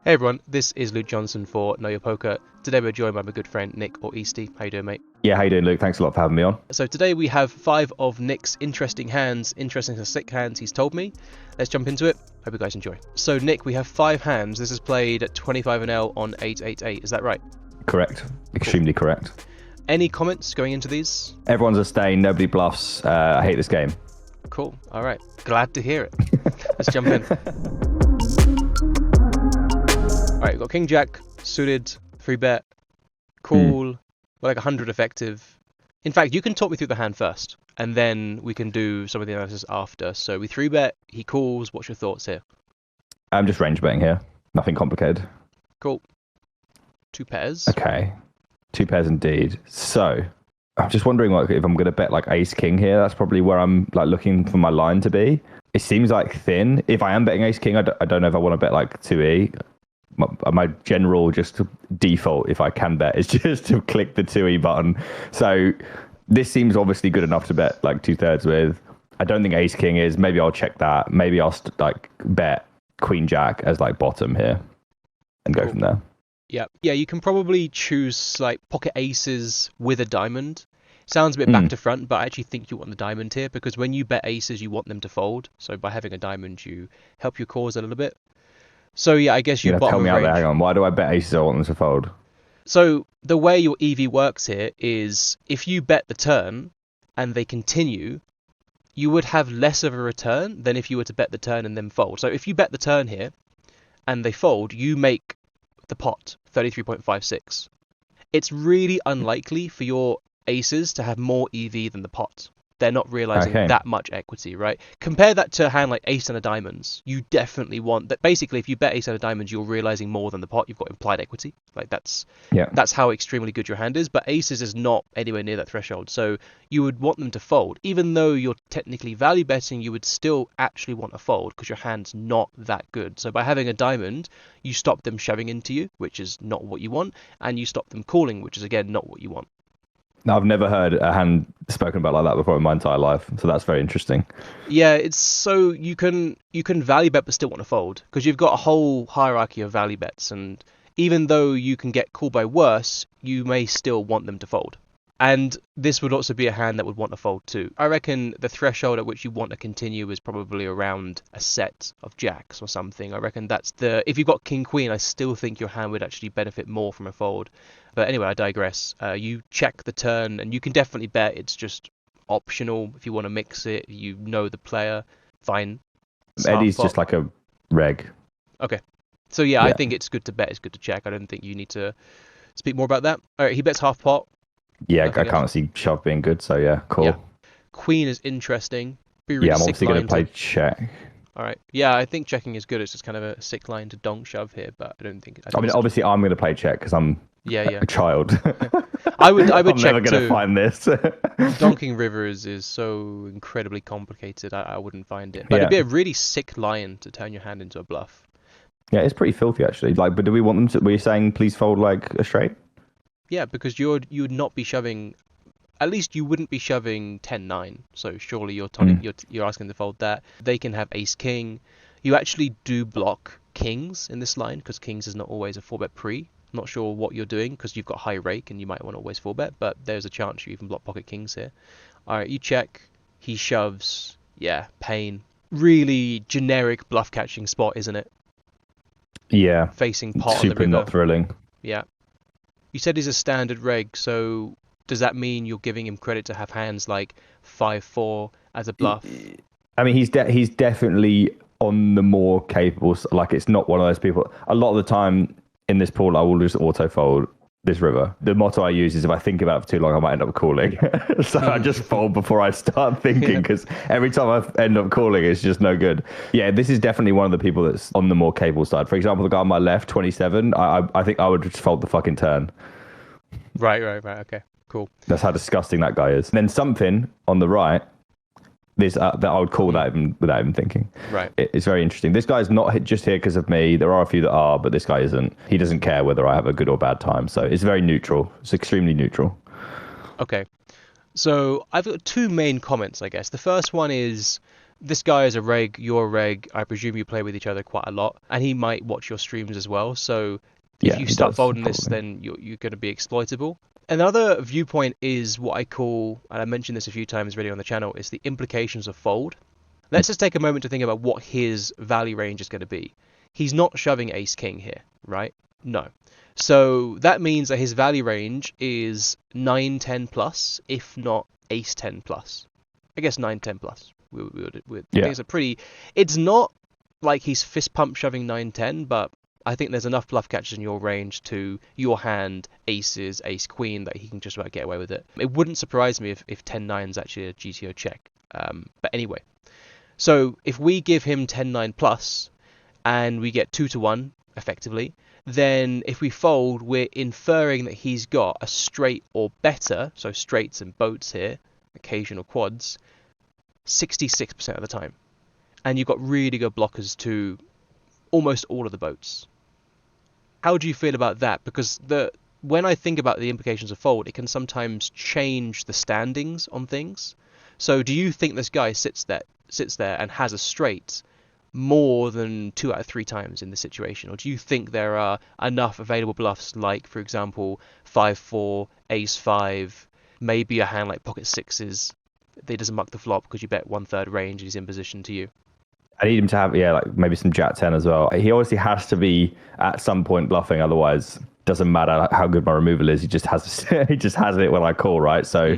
Hey everyone, this is Luke Johnson for Know Your Poker. Today we're joined by my good friend Nick or Eastyyy. How you doing, mate? Yeah, how you doing, Luke? Thanks a lot for having me on. So today we have 5 of Nick's interesting sick hands he's told me. Let's jump into it. Hope you guys enjoy. So Nick, we have 5 hands. This is played at 25 on 888. Is that right? Correct. Extremely correct. Any comments going into these? Everyone's a stain. Nobody bluffs. I hate this game. Cool. All right. Glad to hear it. Let's jump in. All right, we've got King Jack suited, 3-bet, cool, like 100 effective. In fact, you can talk me through the hand first, and then we can do some of the analysis after. So we 3-bet, he calls. What's your thoughts here? I'm just range betting here. Nothing complicated. Cool. 2 pairs. Okay. 2 pairs indeed. So I'm just wondering like if I'm going to bet like ace king here. That's probably where I'm like looking for my line to be. It seems like thin. If I am betting ace king, I don't know if I want to bet like 2e. My general just default, if I can bet, is just to click the 2e button. So this seems obviously good enough to bet like 2/3 with. I don't think ace king is. Maybe I'll check that. Maybe I'll like bet queen jack as like bottom here and go from there. Yeah, you can probably choose like pocket aces with a diamond. Sounds a bit back to front, but I actually think you want the diamond here because when you bet aces, you want them to fold. So by having a diamond, you help your cause a little bit. So yeah, I guess you bottom tell me range. out there. Hang on. Why do I bet aces? I want them to fold. So the way your EV works here is if you bet the turn and they continue, you would have less of a return than if you were to bet the turn and then fold. So if you bet the turn here and they fold, you make the pot 33.56. It's really unlikely for your aces to have more EV than the pot. They're not realizing that much equity, right? Compare that to a hand like ace and a diamonds. You definitely want that. Basically, if you bet ace and a diamonds, you're realizing more than the pot. You've got implied equity. Like that's how extremely good your hand is. But aces is not anywhere near that threshold. So you would want them to fold. Even though you're technically value betting, you would still actually want to fold because your hand's not that good. So by having a diamond, you stop them shoving into you, which is not what you want, and you stop them calling, which is again not what you want. Now, I've never heard a hand spoken about like that before in my entire life, so that's very interesting. Yeah, it's so you can value bet but still want to fold because you've got a whole hierarchy of value bets, and even though you can get called by worse, you may still want them to fold. And this would also be a hand that would want to fold too. I reckon the threshold at which you want to continue is probably around a set of jacks or something. I reckon that's if you've got king queen, I still think your hand would actually benefit more from a fold. But anyway, I digress. You check the turn and you can definitely bet. It's just optional if you want to mix it. You know the player, fine. Eddie's just like a reg. Okay. So yeah, I think it's good to bet. It's good to check. I don't think you need to speak more about that. All right, he bets half pot. Yeah, I can't see shove being good, so yeah, cool. Yeah. Queen is interesting. Really I'm obviously going to play check. All right. Yeah, I think checking is good. It's just kind of a sick line to donk shove here, but I don't think. I mean, obviously, I'm going to play check because I'm a child. I would I'm check never going to find this. Donking rivers is so incredibly complicated. I wouldn't find it, but it'd be a really sick line to turn your hand into a bluff. Yeah, it's pretty filthy actually. Like, but do we want them to? Were you saying please fold like a straight? Yeah, because you would not be shoving. At least you wouldn't be shoving 10-9. So surely you're asking to fold that. They can have ace king. You actually do block kings in this line because kings is not always a 4-bet pre. Not sure what you're doing because you've got high rake and you might want to always 4-bet, but there's a chance you even block pocket kings here. All right, you check. He shoves. Yeah, pain. Really generic bluff catching spot, isn't it? Yeah. Facing pot on the super river. not thrilling. Yeah. You said he's a standard reg, so does that mean you're giving him credit to have hands like 5-4 as a bluff? I mean, he's definitely on the more capable. Like, it's not one of those people. A lot of the time in this pool, I will just auto fold this river. The motto I use is if I think about it for too long, I might end up calling. So I just fold before I start thinking because every time I end up calling, it's just no good. Yeah, this is definitely one of the people that's on the more capable side. For example, the guy on my left, 27, I think I would just fold the fucking turn. Right. Okay, cool. That's how disgusting that guy is. And then something on the right, that I would call without even thinking. Right. It's very interesting. This guy's not just here because of me. There are a few that are, but this guy isn't. He doesn't care whether I have a good or bad time. So it's very neutral. It's extremely neutral. Okay. So I've got 2 main comments, I guess. The first one is this guy is a reg, you're a reg, I presume you play with each other quite a lot, and he might watch your streams as well, so if Yeah, you he start does, folding this, probably. then you're going to be exploitable. Another viewpoint is what I call, and I mentioned this a few times already on the channel, is the implications of fold. Let's just take a moment to think about what his value range is going to be. He's not shoving ace king here, right? No. So that means that his value range is 9-10 plus, if not ace 10 plus. I guess 9-10 plus. I think it's a pretty... It's not like he's fist pump shoving 9-10, but I think there's enough bluff catches in your range to your hand aces, ace queen, that he can just about get away with it. It wouldn't surprise me if 10-9 is actually a GTO check. But anyway, so if we give him 10-9 plus and we get 2-1 effectively, then if we fold, we're inferring that he's got a straight or better, so straights and boats here, occasional quads, 66% of the time. And you've got really good blockers to almost all of the boats. How do you feel about that? Because when I think about the implications of fold, it can sometimes change the standings on things. So do you think this guy sits there and has a straight more than 2 out of 3 times in this situation? Or do you think there are enough available bluffs, like, for example, 5-4, ace-5, maybe a hand like pocket sixes, that he doesn't muck the flop because you bet 1/3 range and he's in position to you? I need him to have, like maybe some jack 10 as well. He obviously has to be at some point bluffing, otherwise doesn't matter how good my removal is. He just has it when I call, right? So I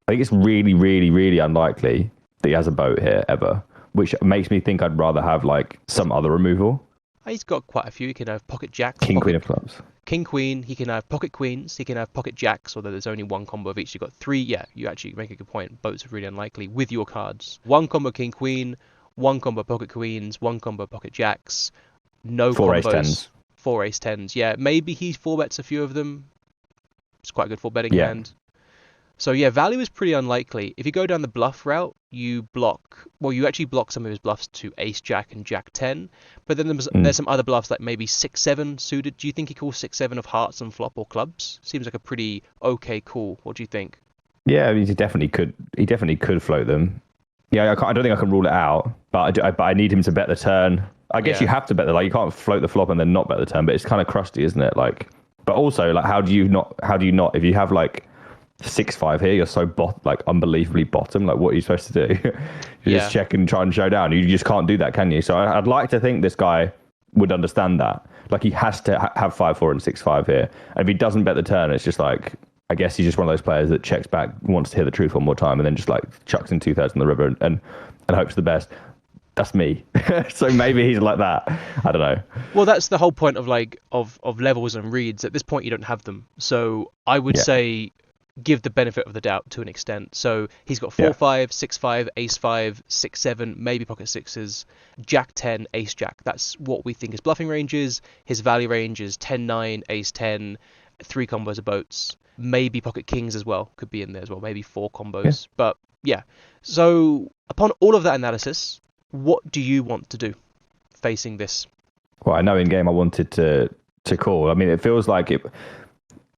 think it's really, really, really unlikely that he has a boat here ever, which makes me think I'd rather have like some other removal. He's got quite a few. He can have pocket jacks, King, queen of clubs. King, queen. He can have pocket queens. He can have pocket jacks, although there's only one combo of each. You've got 3. Yeah, you actually make a good point. Boats are really unlikely with your cards. One combo king, queen. One combo pocket queens. One combo pocket jacks. No 4 combos. ace 10s. 4 ace 10s. Yeah, maybe he 4-bets a few of them. It's quite a good 4-betting hand. So yeah, value is pretty unlikely. If you go down the bluff route, you actually block some of his bluffs to ace jack and jack 10, but then there's some other bluffs like maybe 6-7 suited. Do you think he calls 6-7 of hearts and flop or clubs? Seems like a pretty okay call. What do you think? Yeah, I mean, he definitely could float them. Yeah, I don't think I can rule it out, but I need him to bet the turn. I guess you have to bet the, like, you can't float the flop and then not bet the turn, but it's kind of crusty, isn't it? Like, but also, like, how do you not if you have like 6-5 here, you're so unbelievably bottom. Like, what are you supposed to do? You just check and try and show down. You just can't do that, can you? So I'd like to think this guy would understand that. Like, he has to have 5-4 and 6-5 here. And if he doesn't bet the turn, it's just like, I guess he's just one of those players that checks back, wants to hear the truth one more time, and then just like chucks in 2/3 in the river and hopes for the best. That's me. So maybe he's like that. I don't know. Well, that's the whole point of levels and reads. At this point, you don't have them. So I would say give the benefit of the doubt to an extent. So he's got 4-5, 6-5, ace-5, 6-7, maybe pocket sixes, jack 10, ace jack. That's what we think his bluffing range is. His value range is 10-9, ace-10, 3 combos of boats, maybe pocket kings as well. Could be in there as well. Maybe 4 combos. But yeah. So upon all of that analysis, what do you want to do facing this? Well, I know in game I wanted to call. I mean, it feels like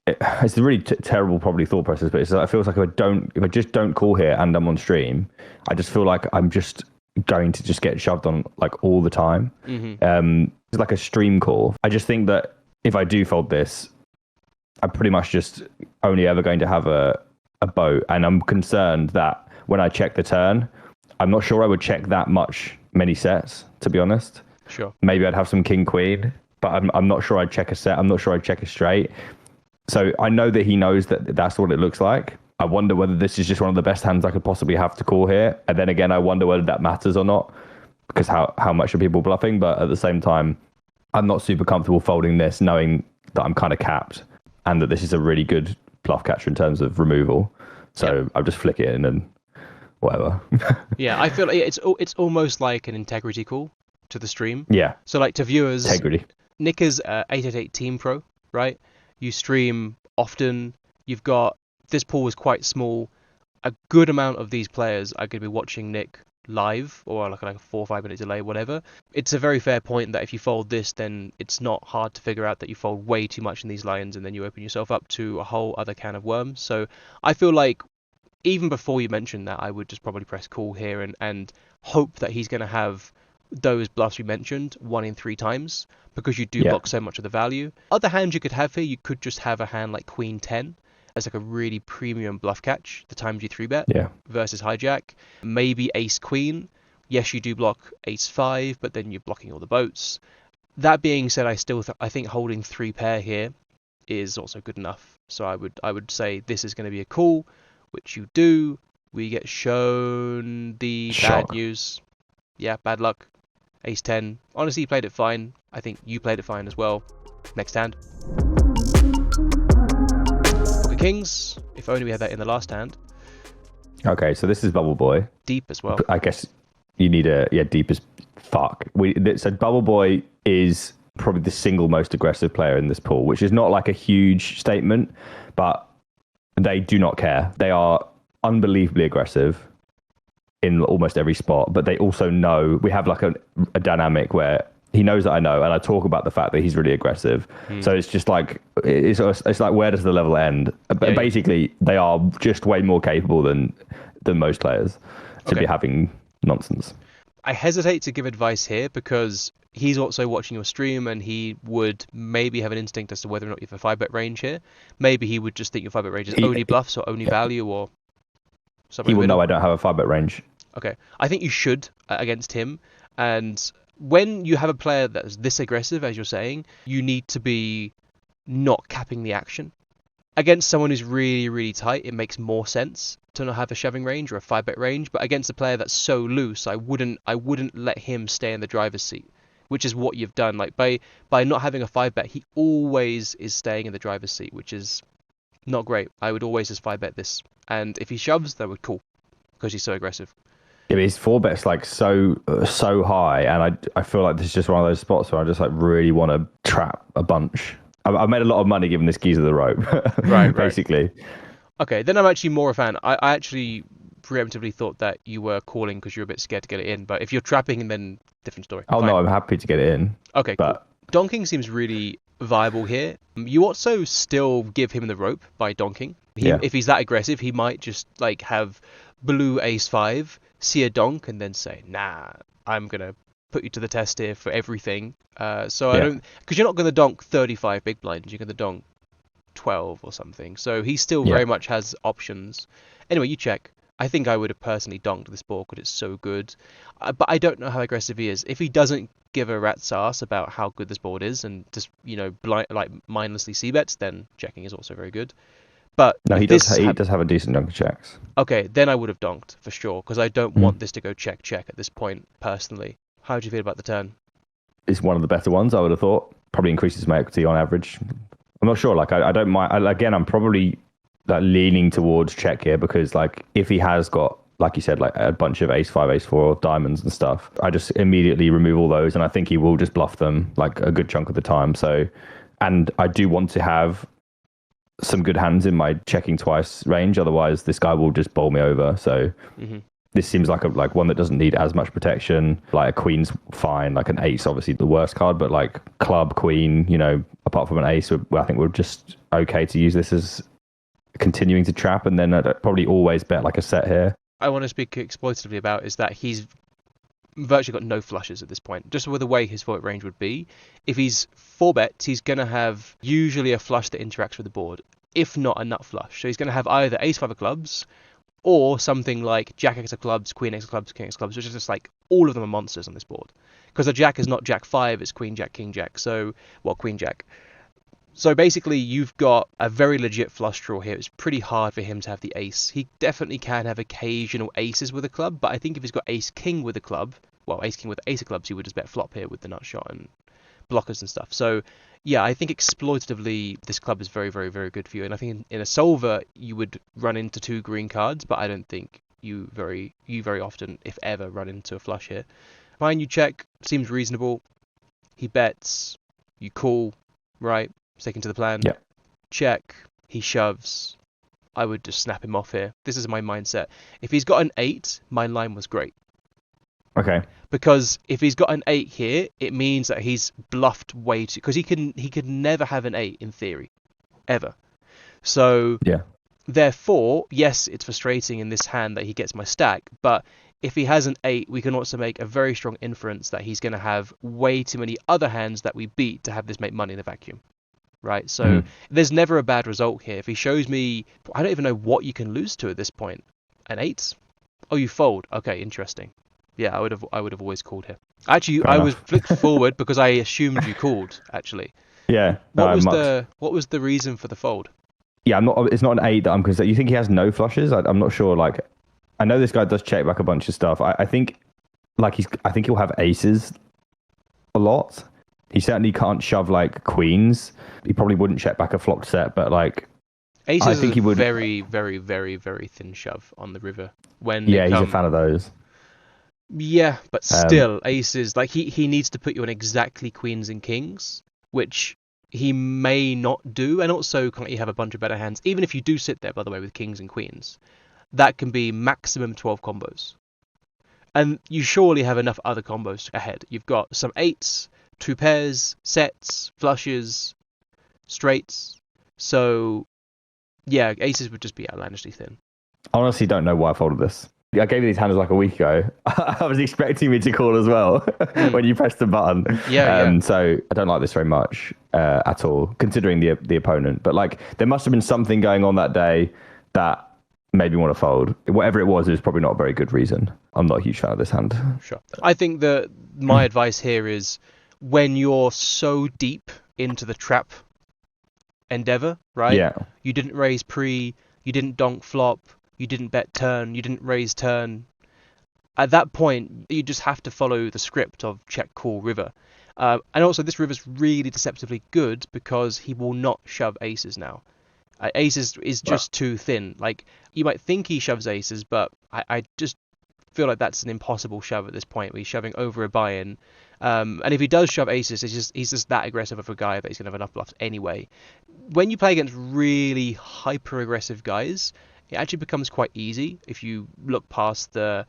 it's a really terrible probably thought process, but it feels like if I just don't call here and I'm on stream, I just feel like I'm just going to just get shoved on like all the time. It's like a stream call. I just think that if I do fold this, I'm pretty much just only ever going to have a boat, and I'm concerned that when I check the turn, I'm not sure I would check that many sets, to be honest. Sure. Maybe I'd have some king queen, but I'm not sure I'd check a set. I'm not sure I'd check a straight. So I know that he knows that that's what it looks like. I wonder whether this is just one of the best hands I could possibly have to call here. And then again, I wonder whether that matters or not, because how much are people bluffing? But at the same time, I'm not super comfortable folding this, knowing that I'm kind of capped and that this is a really good bluff catcher in terms of removal. So I'll just flick it in and whatever. Yeah, I feel like it's almost like an integrity call to the stream. Yeah. So like to viewers, integrity. Nick is 888 Team Pro, right? You stream often. You've got, this pool is quite small. A good amount of these players are going to be watching Nick live or like a 4 or 5 minute delay, whatever. It's a very fair point that if you fold this, then it's not hard to figure out that you fold way too much in these lines and then you open yourself up to a whole other can of worms. So I feel like even before you mentioned that, I would just probably press call here and hope that he's going to have those bluffs we mentioned 1 in 3 times, because you do block so much of the value. Other hands you could have here, you could just have a hand like Queen 10 as like a really premium bluff catch the times you 3-bet versus hijack. Maybe Ace Queen. Yes, you do block Ace 5, but then you're blocking all the boats. That being said, I think holding 3 pair here is also good enough. So I would say this is going to be a call, which you do. We get shown the bad news. Yeah, bad luck. Ace 10. Honestly, you played it fine. I think you played it fine as well. Next hand. Pocket Kings. If only we had that in the last hand. Okay, so this is Bubble Boy. Deep as well. I guess you need deep as fuck. So Bubble Boy is probably the single most aggressive player in this pool, which is not like a huge statement, but they do not care. They are unbelievably aggressive in almost every spot, but they also know we have like a dynamic where he knows that I know, and I talk about the fact that he's really aggressive. So it's just like it's like, where does the level end? But basically, they are just way more capable than most players to be having nonsense. I hesitate to give advice here because he's also watching your stream, and he would maybe have an instinct as to whether or not you have a 5-bet range here. Maybe he would just think your 5-bet range is only bluffs or only value or something. He will know I don't have a 5-bet range. Okay, I think you should against him. And when you have a player that's this aggressive, as you're saying, you need to be not capping the action. Against someone who's really, really tight, it makes more sense to not have a shoving range or a 5-bet range. But against a player that's so loose, I wouldn't let him stay in the driver's seat, which is what you've done. Like by not having a 5-bet, he always is staying in the driver's seat, which is not great. I would always just 5-bet this, and if he shoves, that would cool because he's so aggressive. Yeah, but his 4-bet's like so high, and I feel like this is just one of those spots where I just like really want to trap a bunch. I've made a lot of money giving this geezer the rope, right? Basically. Okay, then I'm actually more a fan. I actually preemptively thought that you were calling because you're a bit scared to get it in, but if you're trapping, then different story. Oh, fine. No, I'm happy to get it in. Okay, but cool. Donking seems really viable here. You also still give him the rope by donking. If he's that aggressive, he might just like have blue Ace 5, see a donk, and then say, nah, I'm going to put you to the test here for everything. I don't, because you're not going to donk 35 big blinds, you're going to donk 12 or something. So he still very much has options. Anyway, you check. I think I would have personally donked this board because it's so good. But I don't know how aggressive he is. If he doesn't give a rat's ass about how good this board is and just, mindlessly c-bets, then checking is also very good. But no, he does have a decent chunk of checks. Okay, then I would have donked for sure because I don't want this to go check at this point personally. How do you feel about the turn? It's one of the better ones, I would have thought. Probably increases my equity on average. I'm not sure. Like, I don't mind. Again, I'm probably like leaning towards check here because, like, if he has got, like you said, like a bunch of Ace 5, Ace 4 diamonds and stuff, I just immediately remove all those, and I think he will just bluff them like a good chunk of the time. So, and I do want to have some good hands in my checking twice range. Otherwise, this guy will just bowl me over. So. This seems like one that doesn't need as much protection. Like a queen's fine, like an ace, obviously the worst card, but like club, queen, apart from an ace, I think we're just okay to use this as continuing to trap, and then I'd probably always bet like a set here. I want to speak exploitatively about is that he's virtually got no flushes at this point, just with the way his 4-bet range would be. If he's 4-bets, he's going to have usually a flush that interacts with the board, if not a nut flush. So he's going to have either Ace 5 of clubs, or something like Jack X of clubs, Queen X of clubs, King X of clubs, which is just like all of them are monsters on this board. Because a Jack is not Jack 5, it's Queen Jack, King Jack. Queen Jack. So basically, you've got a very legit flush draw here. It's pretty hard for him to have the ace. He definitely can have occasional aces with a club, but I think if he's got Ace King with a club, Ace King with Ace of clubs, he would just bet flop here with the nut shot and blockers and stuff. So yeah, I think exploitatively this club is very, very, very good for you. And I think in a solver you would run into 2 green cards, but I don't think you very often, if ever, run into a flush here. Fine, you check, seems reasonable. He bets, you call, right? Sticking to the plan. Yeah. Check, he shoves. I would just snap him off here. This is my mindset. If he's got an 8, my line was great. Okay. Because if he's got an 8 here, it means that he's bluffed way too... Because he could never have an 8 in theory. Ever. So... Yeah. Therefore, yes, it's frustrating in this hand that he gets my stack, but if he has an 8, we can also make a very strong inference that he's going to have way too many other hands that we beat to have this make money in a vacuum, right? So there's never a bad result here. If he shows me, I don't even know what you can lose to at this point. An 8? Oh, you fold. Okay, interesting. Yeah, I would have always called here. Actually, Fair I enough. was flipped forward because I assumed you called, actually. Yeah. What was Much. what was the reason for the fold? Yeah, I'm not. It's not an 8 that I'm concerned. You think he has no flushes? I'm not sure. Like, I know this guy does check back a bunch of stuff. I think, like I think he'll have aces a lot. He certainly can't shove like queens. He probably wouldn't check back a flopped set, but like Aces I think is he would. very, very, very, very thin shove on the river when Yeah, they he's come. a fan of those. Yeah, but still, aces, like he needs to put you on exactly queens and kings, which he may not do, and also can't you have a bunch of better hands? Even if you do sit there, by the way, with kings and queens, that can be maximum 12 combos. And you surely have enough other combos ahead. You've got some 8s, 2 pairs, sets, flushes, straights. So, yeah, aces would just be outlandishly thin. I honestly don't know why I folded this. I gave you these hands like a week ago. I was expecting me to call as well when you pressed the button. Yeah. So I don't like this very much at all, considering the opponent. But like, there must have been something going on that day that made me want to fold. Whatever it was probably not a very good reason. I'm not a huge fan of this hand. Sure. I think that my advice here is when you're so deep into the trap endeavor, right? Yeah. You didn't raise pre, you didn't donk flop, you didn't bet turn, you didn't raise turn. At that point, you just have to follow the script of check, call, river. And also, this river's really deceptively good because he will not shove aces now. Aces is just too thin. Like, you might think he shoves aces, but I just feel like that's an impossible shove at this point. Where he's shoving over a buy-in. And if he does shove aces, he's just that aggressive of a guy that he's going to have enough bluffs anyway. When you play against really hyper-aggressive guys, it actually becomes quite easy if you look past the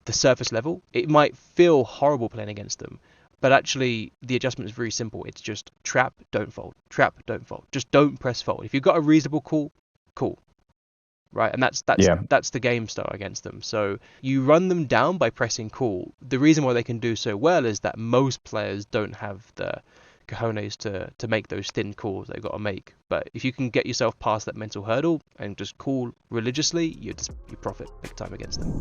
surface level. It might feel horrible playing against them, but actually the adjustment is very simple. It's just trap, don't fold, trap, don't fold. Just don't press fold. If you've got a reasonable call, cool. Right, and that's the game style against them. So you run them down by pressing call. The reason why they can do so well is that most players don't have the cojones to make those thin calls they've got to make. But if you can get yourself past that mental hurdle and just call religiously, you profit big time against them.